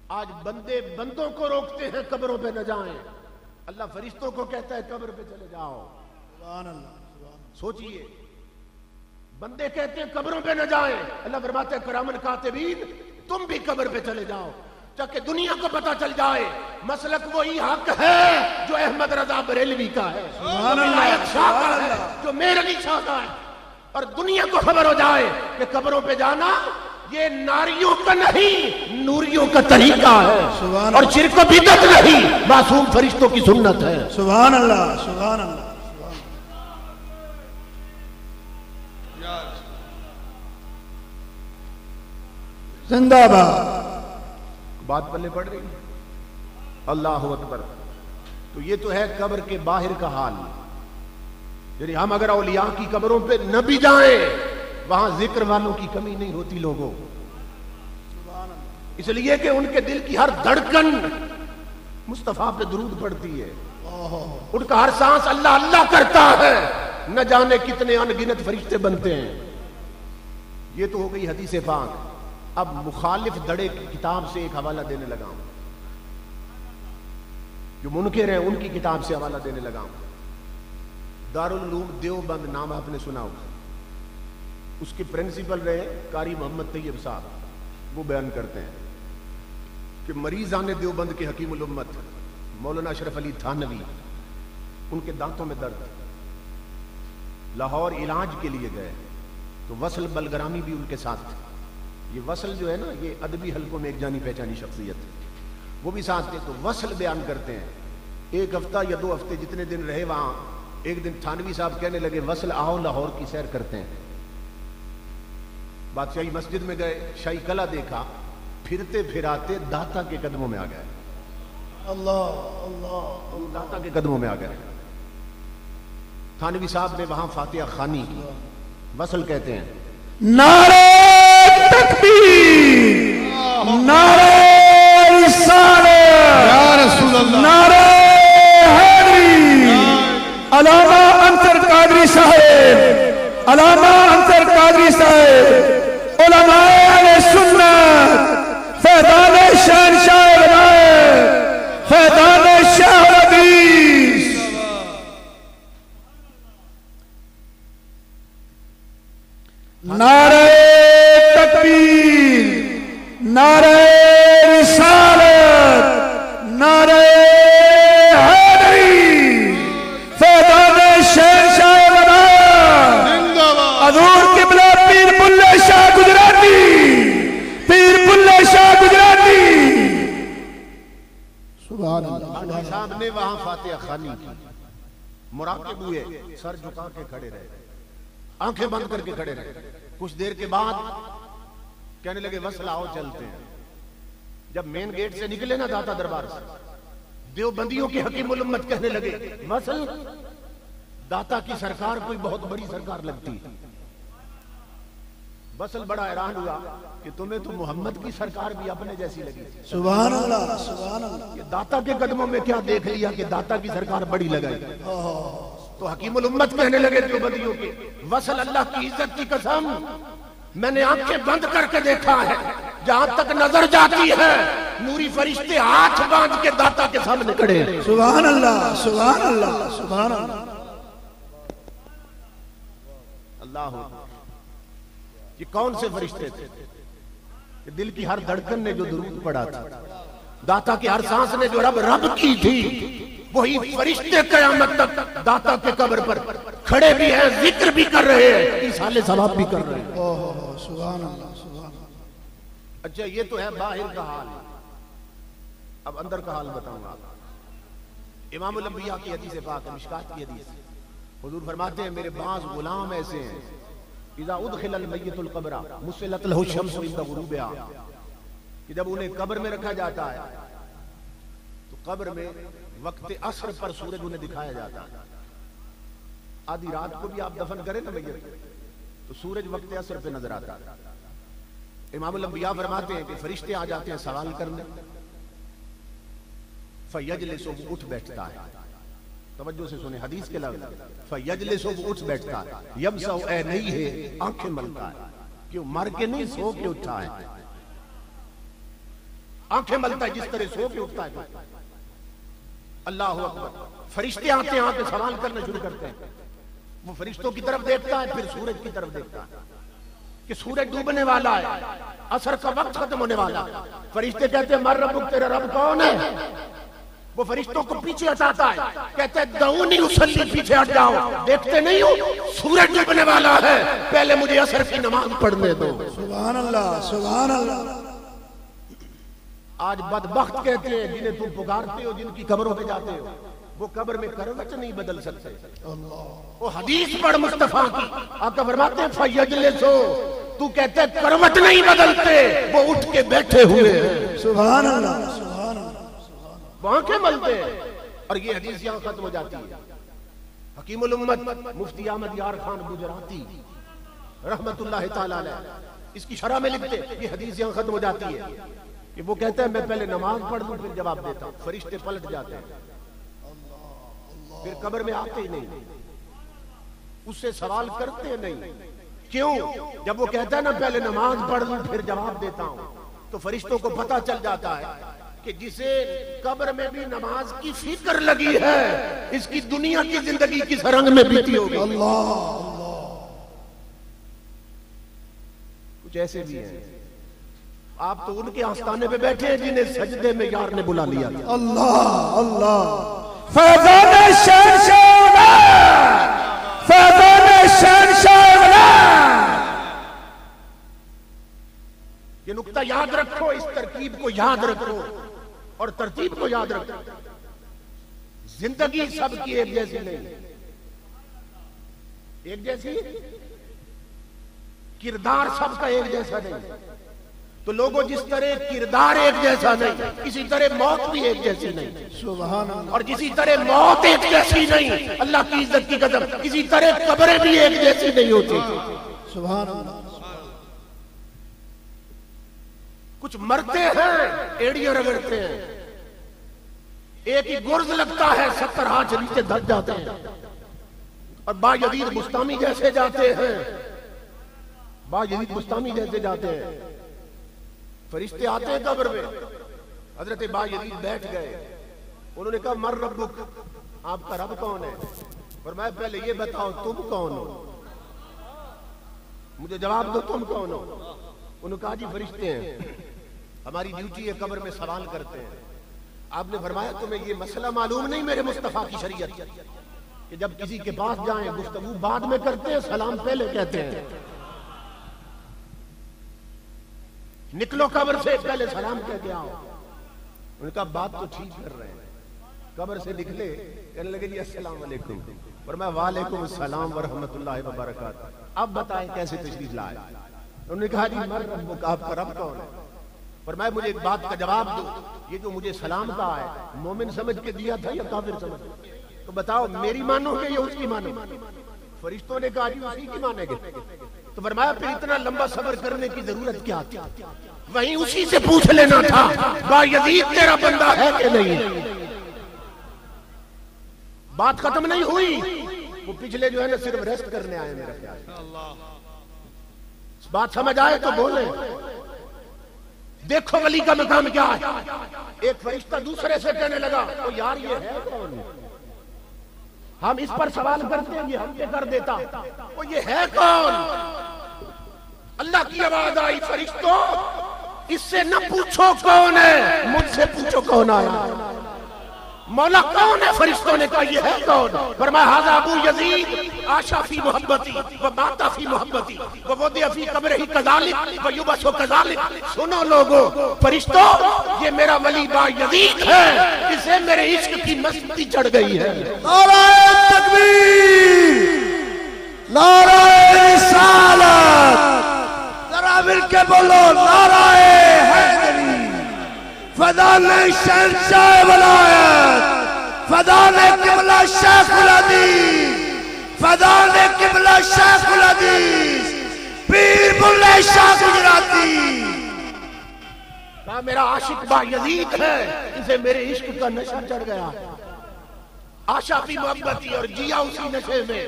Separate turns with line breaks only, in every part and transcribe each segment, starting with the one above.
आज बंदे बंदों को रोकते हैं कब्रों पे न जाएं। अल्लाह फरिश्तों को कहता है कब्र पे चले जाओ। सुभान अल्लाह। सोचिए, बंदे कहते हैं कब्रों पे न जाएं, अल्लाह फरमाते हैं करामन कातिबीन तुम भी कब्र पे चले जाओ, ताकि दुनिया को पता चल जाए मसलक वही हक है जो अहमद रजा बरेलवी का है, शाह का है, जो मेरे अली शाह का है, और दुनिया को खबर हो जाए कि कब्रों पे जाना ये नारियों का नहीं नूरियों का तरीका है, और शिर्क को बिदअत नहीं मासूम फरिश्तों की सुन्नत है।
सुभान अल्लाह, सुभान अल्लाह। जिंदाबाद।
बात पल्ले पड़ रही है। अल्लाह अकबर। तो ये तो है कब्र के बाहर का हाल। यानी हम अगर औलिया की कब्रों पे न भी जाएं, वहां जिक्र वालों की कमी नहीं होती लोगों, इसलिए कि उनके दिल की हर धड़कन मुस्तफा पे दुरूद पड़ती है, उनका हर सांस अल्लाह अल्लाह करता है। न जाने कितने अनगिनत फरिश्ते बनते हैं। ये तो हो गई हदीस पाक। अब मुखालिफ दड़े की किताब से एक हवाला देने लगा हूं, जो मुनकिर हैं उनकी किताब से हवाला देने लगा हूं। दारुल उलूम देवबंद नाम आपने सुना होगा, उसके प्रिंसिपल रहे कारी मोहम्मद तैयब साहब। वो बयान करते हैं कि मरीजान देवबंद के हकीमुल उम्मत मौलाना अशरफ अली थानवी, उनके दांतों में दर्द, लाहौर इलाज के लिए गए तो वसल बलगरामी भी उनके साथ थे। ये वसल जो है ना, ये अदबी हलकों में एक जानी पहचानी शख्सियत है, वो भी साथ थे। तो वसल बयान करते हैं, एक हफ्ता या 2 हफ्ते जितने दिन रहे वहां, एक दिन थानवी साहब कहने लगे वसल आओ लाहौर की सैर करते हैं। बादशाही मस्जिद में गए, शाही कला देखा, फिरते फिराते दाता के कदमों में आ गए।
अल्लाह अल्लाह,
दाता के कदमों में आ गए। थानवी साहब ने वहां फातिहा खानी की। वसल कहते हैं
नारे तकबीर, नारे रिसालत, या रसूल अल्लाह, नारे हैदरी, अलामा अंतर कादरी साहब, अलामा अंतर कादरी साहब, उलमाए अहले सुन्नत, फैज़ान शहंशाह उलमाए, फैज़ान शाह हदीस। नारे तकबीर, नारे रिसालत, नारे हैदरी, फैज़ान शहंशाह हज़ूर क़िबला पीर बुल्ले शाह गुजराती, पीर बुल्ले शाह गुजराती। सुभान अल्लाह।
साहब ने वहां फातिहा खानी की, मुराकिब हुए, सर झुका के खड़े रहे, आंखें बंद करके खड़े रहे। कुछ देर के बाद कहने लगे वसल आओ चलते हैं। जब मेन गेट से निकले ना दाता दरबार से, देवबंदियों के हकीमुल उम्मत कहने लगे वसल दाता की सरकार कोई बहुत बड़ी सरकार लगती। वसल बड़ा हैरान हुआ कि तुम्हें तो मोहम्मद की सरकार भी अपने जैसी लगी।
सुभान अल्लाह, सुभान अल्लाह।
ये दाता के कदमों में क्या देख लिया कि दाता की सरकार बड़ी लगाई। तो हकीमुल उम्मत कहने लगे देवबंदियों के, वसल अल्लाह की इज्जत की कसम, मैंने आंखें बंद करके देखा है, जहां तक नजर जाती है नूरी फरिश्ते हाथ बांध के दाता के सामने खड़े हैं।
सुभान अल्लाह, सुभान अल्लाह, सुभान अल्लाह।
अल्लाह, ये कौन से फरिश्ते थे? कि दिल की हर धड़कन ने जो दुरूद पढ़ा था, दाता की हर सांस ने जो रब रब की थी, वही फरिश्ते क़यामत तक दाता के कब्र पर खड़े भी हैं, जिक्र भी कर रहे हैं, इसाले सवाब भी कर रहे हैं।
ओह सुभान अल्लाह, सुभान अल्लाह।
अच्छा, ये तो है बाहर का हाल। अब अंदर का हाल बताऊंगा। इमामुल अंबिया की हदीस पाक, मिशकात की हदीस, हुजूर फरमाते हैं मेरे बाज़ गुलाम ऐसे हैं, इज़ा उदखिलल मय्यतुल क़ब्र मुस्सिलत लहु शम्सु इंदा गुरूबिहा, कि जब उन्हें कब्र में रखा जाता है तो कब्र में वक्त असर पर सूरज उन्हें दिखाया जाता है। आधी रात को भी आप दफन करें ना मैयत तो सूरज वक्त असर पे नजर आता है। इमामुल अंबिया फरमाते हैं कि फरिश्ते आ जाते हैं सवाल करने, फयजलिसु, उठ बैठता है। तवज्जो से सुने हदीस के लफ्ज़, फयजलिसु, उठ बैठता है, यमसउ ए नहीं है, आंखें मलता है, क्यों मर के नहीं सो के उठा है। आंखें मलता है जिस तरह सो के उठता है। अल्लाह अकबर। फरिश्ते आते हैं, आके सवाल करना शुरू करते हैं। वो फरिश्तों की तरफ देखता है, फिर सूरज की तरफ देखता है कि सूरज डूबने वाला है, असर का वक्त खत्म होने वाला है। फरिश्ते कहते हैं मर रब्बुक, तेरा रब कौन है? वो फरिश्तों को पीछे हटाता है, कहते हैं दऊनी उसल्ली, पीछे हट जाओ, देखते नहीं हो सूरज डूबने वाला है, पहले मुझे असर की नमाज पढ़ने दो।
सुभान अल्लाह, सुभान अल्लाह।
आज बदबख्त कहते हैं जिन्हें तुम पुकारते हो, जिनकी कब्रों पे जाते हो, वो कब्र में करवट नहीं बदल सकते। वो हदीस पढ़ मुस्तफा की, आका फरमाते हैं फयजलिसो, तू कहते है करवट नहीं बदलते, वो उठ के बैठे हुए हैं।
सुभान अल्लाह, सुभान अल्लाह।
वो आंखें मलते हैं। और ये हदीस यहां खत्म हो जाती है। हकीमुल उम्मत मुफ्ती अहमद यार खान गुजराती रहमतुल्लाह ताला अलैह इसकी शरह में लिखते, ये हदीस यहां खत्म हो जाती है कि वो कहता है मैं पहले नमाज पढ़ लूं फिर जवाब देता हूं। फरिश्ते पलट जाते हैं, फिर कब्र में आते ही नहीं, उससे सवाल करते नहीं। क्यों? जब वो कहता है ना पहले नमाज पढ़ लूं फिर जवाब देता हूं, तो फरिश्तों को पता चल जाता है कि जिसे कब्र में भी नमाज की फिक्र लगी है, इसकी दुनिया की जिंदगी किस रंग में बीती होगी।
अल्लाह,
कुछ ऐसे भी हैं, आप तो उनके आस्थाने पे बैठे हैं जिन्हें सजदे में यार ने बुला लिया।
अल्लाह, अल्लाह। फैज़ान शहंशाह, फैज़ान शहंशाह।
ये नुक्ता याद रखो, इस तरकीब को याद रखो और तरतीब को याद रखो। जिंदगी सबकी एक जैसी नहीं, एक जैसी किरदार सबका एक जैसा नहीं। तो लोगों जिस तरह किरदार एक जैसा नहीं, इसी तरह मौत भी एक जैसी नहीं।
सुभान अल्लाह।
और जिसी तरह मौत एक जैसी नहीं, अल्लाह की इज्जत की कदम, इसी तरह कब्रें भी एक जैसी नहीं होती।
सुभान अल्लाह।
कुछ मरते हैं, एड़ियां रगड़ते हैं, एक ही गुर्ज लगता है, 70 हाथ नीचे धस जाते हैं। और बायजीद बुस्तामी जैसे जाते हैं, बायजीद बुस्तामी जैसे जाते हैं। फरिश्ते आते हैं कब्र में, हजरत बायजीद बैठ गए, उन्होंने कहा मर रब्बुक, आपका रब कौन है? और मैं पहले ये बताओ तुम कौन हो, मुझे जवाब दो तुम कौन हो। उन्होंने कहा जी फरिश्ते हैं, हमारी ड्यूटी है कब्र में सवाल करते हैं। आपने फरमाया तुम्हें ये मसला मालूम नहीं मेरे मुस्तफा की शरीयत कि जब किसी के पास जाएं गुफ्तगू बाद में करते हैं, सलाम पहले कहते हैं। निकलो कब्र से, पहले सलाम कह के आओ। उनका बात तो ठीक कर रहे हैं। कब्र से निकले, कहने लगे जी अस्सलाम वालेकुम। और मैं वालेकुम अस्सलाम व रहमतुल्लाहि व बरकातहू। अब बताएं कैसे तशरीफ लाए। उन्होंने कहा जी मर रब्बुक, आपका रब कौन है? पर मैं मुझे एक बात का जवाब दो, ये जो मुझे सलाम कहा है मोमिन समझ के दिया था या काफिर समझ? तो बताओ मेरी मानोगे या उसकी मानोगे? फरिश्तों ने कहा जी उसी की मानेंगे। तो फरमाया फिर इतना लंबा सब्र करने की जरूरत क्या थी? वहीं उसी से पूछ लेना था बायजीद तेरा बंदा है कि नहीं। बात खत्म नहीं हुई, वो पिछले जो है ना सिर्फ रेस्ट करने आए। मेरा ख्याल बात समझ आए तो बोले। देखो वली का मकाम क्या है। एक फरिश्ता दूसरे से कहने लगा तो यार ये है कौन? हम इस पर सवाल करते हैं, ये हम पे कर देता। वो ये है कौन? अल्लाह की आवाज आई, फरिश्तों इससे न पूछो कौन है, मुझसे पूछो कौन आया। मौला कौन है? फरिश्तों ने कहा ये है कौन? फरमाया हाज़ा अबू यजीद आशा फी मोहब्बती व माता फी मोहब्बती व वदिअ फी कब्रिही कज़ालिक व युबअसु कज़ालिक। सुनो लोगों, फरिश्तों ये मेरा वली बायजीद है, इसे मेरे इश्क की मस्ती चढ़ गई है।
नाराए तकबीर, नाराए रिसालत, जरा मिलके बोलो नाराए हैदरी। फदाने शहंशाह वलायत, फदाने किबला शेखुल हदीस, फदाने किबला शेखुल हदीस पीर बुल्ले शाह गुजराती।
मेरा आशिक बायजीद है, इसे मेरे इश्क का नशा चढ़ गया। आशा भी मोहब्बती और जिया उसी नशे में,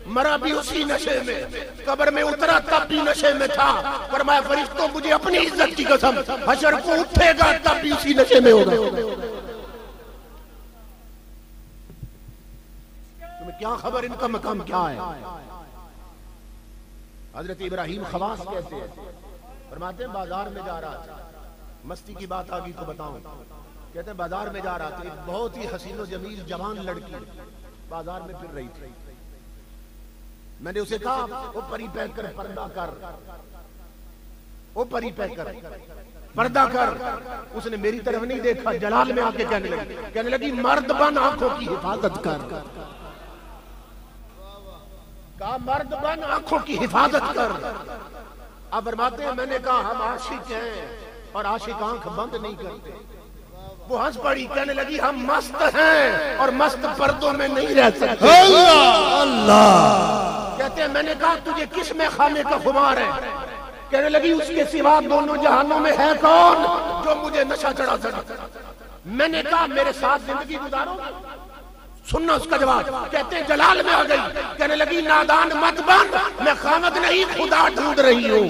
मरा भी उसी नशे में, कब्र में उतरा तब भी नशे में था। फरमाया फरिश्तों मुझे अपनी इज्जत की कसम, हशर को उठेगा तब भी उसी नशे में होगा। तुम्हें क्या खबर इनका मकाम क्या है? हजरत इब्राहिम खवास कहते हैं, फरमाते हैं बाजार में जा रहा था, मस्ती की बात आ गई तो बताऊं। कहते हैं बाजार में जा रहा था, एक बहुत ही हसीनो जमील जवान लड़की बाजार में फिर रही थी। मैंने उसे कहा वो परी पैक कर, पर्दा कर, वो परी पैक कर, पर्दा कर। उसने मेरी तरफ नहीं देखा, जलाल में आके कहने लगी मर्द बन आंखों की हिफाजत कर। कहा मर्द बन आंखों की हिफाजत कर। अब फरमाते हैं मैंने कहा हम आशिक हैं और आशिक आंख बंद नहीं करते। वो हंस पड़ी, कहने लगी हम मस्त हैं और मस्त पर्दों में नहीं रह सकते। अल्लाह कहते हैं मैंने कहा तुझे किस में खाने का खुमार है? कहने लगी उसके सिवा दोनों जहानों में है कौन जो मुझे नशा चढ़ा सके। मैंने कहा मेरे साथ जिंदगी गुजारो। सुनना उसका जवाब। कहते हैं जलाल में आ गई, कहने लगी नादान मत बन, मैं खामद नहीं खुदा ढूंढ रही हूं।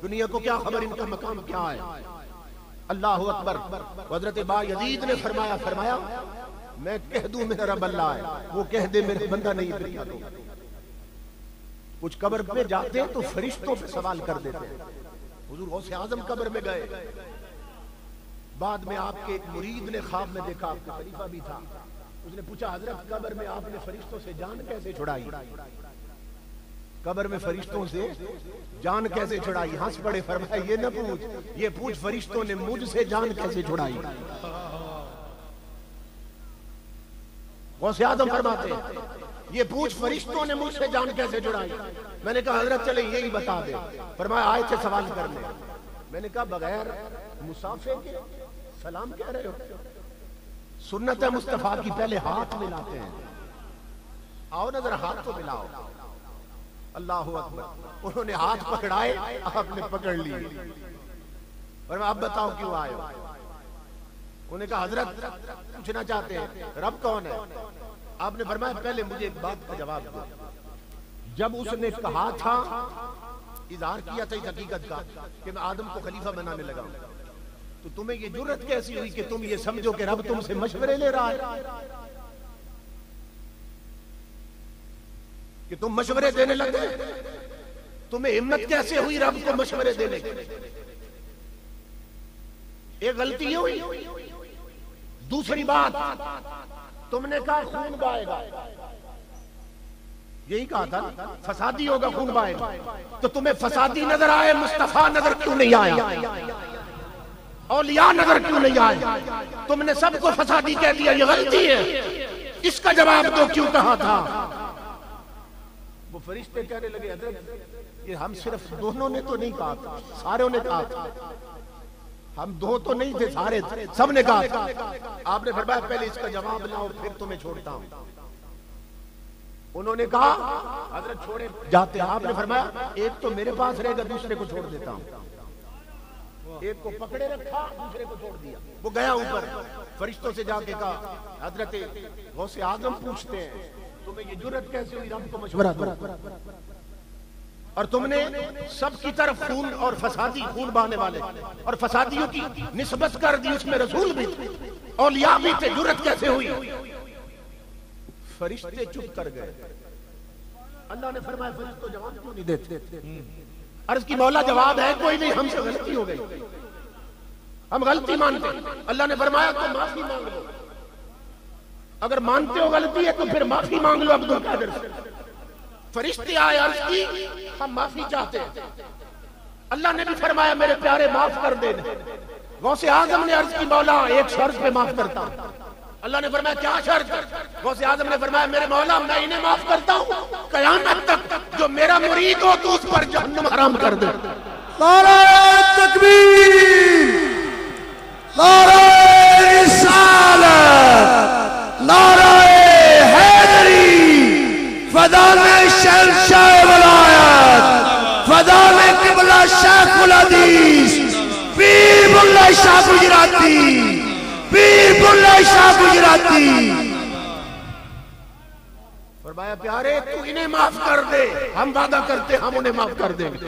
दुनिया को क्या खबर इनका मकाम क्या है? अल्लाह अकबर। हजरत बा यजीद ने फरमाया मैं कह दूं मेरा रब अल्लाह है, वो कह दे मेरा बंदा नहीं, फिर क्या दूं? कुछ कब्र पे जाते हैं तो फरिश्तों पे सवाल कर देते हैं। हुजूर गौसे आजम कब्र में गए, बाद में आपके एक मुरीद ने ख्वाब में देखा, आपका खलीफा भी था, उसने पूछा हजरत कब्र में आपने फरिश्तों से जान कैसे छुड़ाई? कब्र में फरिश्तों से जान कैसे छुड़ाई? हंस पड़े, फरमाया ये न पूछ, ये पूछ फरिश्तों ने मुझसे जान कैसे छुड़ाई। गौसे आज़म फरमाते ये पूछ फरिश्तों ने मुझसे जान कैसे छुड़ाई। मैंने कहा हजरत चले यही बता दे। फरमाया आए थे सवाल करने। मैंने कहा बगैर मुसाफिर के सलाम कह रहे हो? सुन्नत है मुस्तफा की पहले हाथ मिलाते हैं। आओ ना जरा हाथ तो मिलाओ। अल्लाह अकबर। उन्होंने हाथ पकड़ाए, आपने पकड़ लिए। और अब बताओ क्यों आए? उन्होंने कहा हजरत पूछना चाहते हैं रब कौन है? आपने फरमाया पहले मुझे एक बात का जवाब दो। जब उसने कहा था, इजहार किया था इस हकीकत का कि मैं आदम को खलीफा बनाने लगा, तो तुम्हें ये जुर्रत कैसी हुई कि तुम ये समझो कि रब तुमसे मशवरे ले रहा है, कि तुम मशवरे देने लगे? तुम्हें हिम्मत कैसे हुई रब को मशवरे देने की? एक गलती ये हुई। दूसरी बात, तुमने कहा खून बहाएगा, यही कहा था फसादी होगा, खून बहाएगा। तो तुम्हें फसादी नजर आए, मुस्तफा नजर क्यों नहीं आया? औलिया नजर क्यों नहीं आए? तुमने सबको फसादी कह दिया, ये गलती है, इसका जवाब दो क्यों कहा था? वो फरिश्ते कहने लगे हजरत कि हम सिर्फ दोनों ने तो नहीं कहा था, सारों ने कहा था। हम दो तो नहीं थे, सारे थे, सब ने कहा। आपने फरमाया पहले इसका जवाब लाओ फिर तुम्हें छोड़ता हूं। उन्होंने कहा हजरत छोड़े जाते। आपने फरमाया एक तो मेरे पास रहेगा, दूसरे को छोड़ देता हूं। एक को पकड़े रखा, दूसरे को छोड़ दिया। वो गया ऊपर, फरिश्तों से जाके कहा हजरत गौसे आजम पूछते हैं तुम्हें ये जुर्रत कैसे हुई रब को मशवरा दो? और तुमने सबकी तरफ खून और फसादी, खून बहाने वाले और फसादियों की निस्बत कर दी, उसमें रसूल भी थे, औलिया भी थे, जुर्रत कैसे हुई? फरिश्ते चुप कर गए। अल्लाह ने फरमाया फरिश्तों जवाब क्यों नहीं देते? अर्ज की मौला जवाब है कोई नहीं, हमसे गलती हो गई, हम गलती मानते। अल्लाह ने फरमाया तो माफी मांग लो, अगर मानते हो गलती है तो फिर माफी मांग लो अब्दुल कादिर से। फरिश्ते आए, अर्ज की हम माफी चाहते हैं। अल्लाह ने भी फरमाया मेरे प्यारे माफ कर देना। गौसे आजम ने अर्ज की मौला एक शर्त पे माफ करता हूं। अल्लाह ने फरमाया क्या शर्त? गौसे आजम ने फरमाया मेरे मौला मैं इन्हें माफ करता हूं कयामत तक जो मेरा मुरीद हो तो उस पर जहन्नम हराम कर दे।
नारे तकबीर, नारे रिसालत, नारे हैदरी, फदा में शहंशाह वलायत, फदा में किबला शेखुल हदीस पीर बुल्ले शाह गुजराती, पीर बुल्ले शाह गुजराती।
फरमाया प्यारे तू इन्हें माफ कर दे, हम वादा करते हम उन्हें माफ कर देंगे।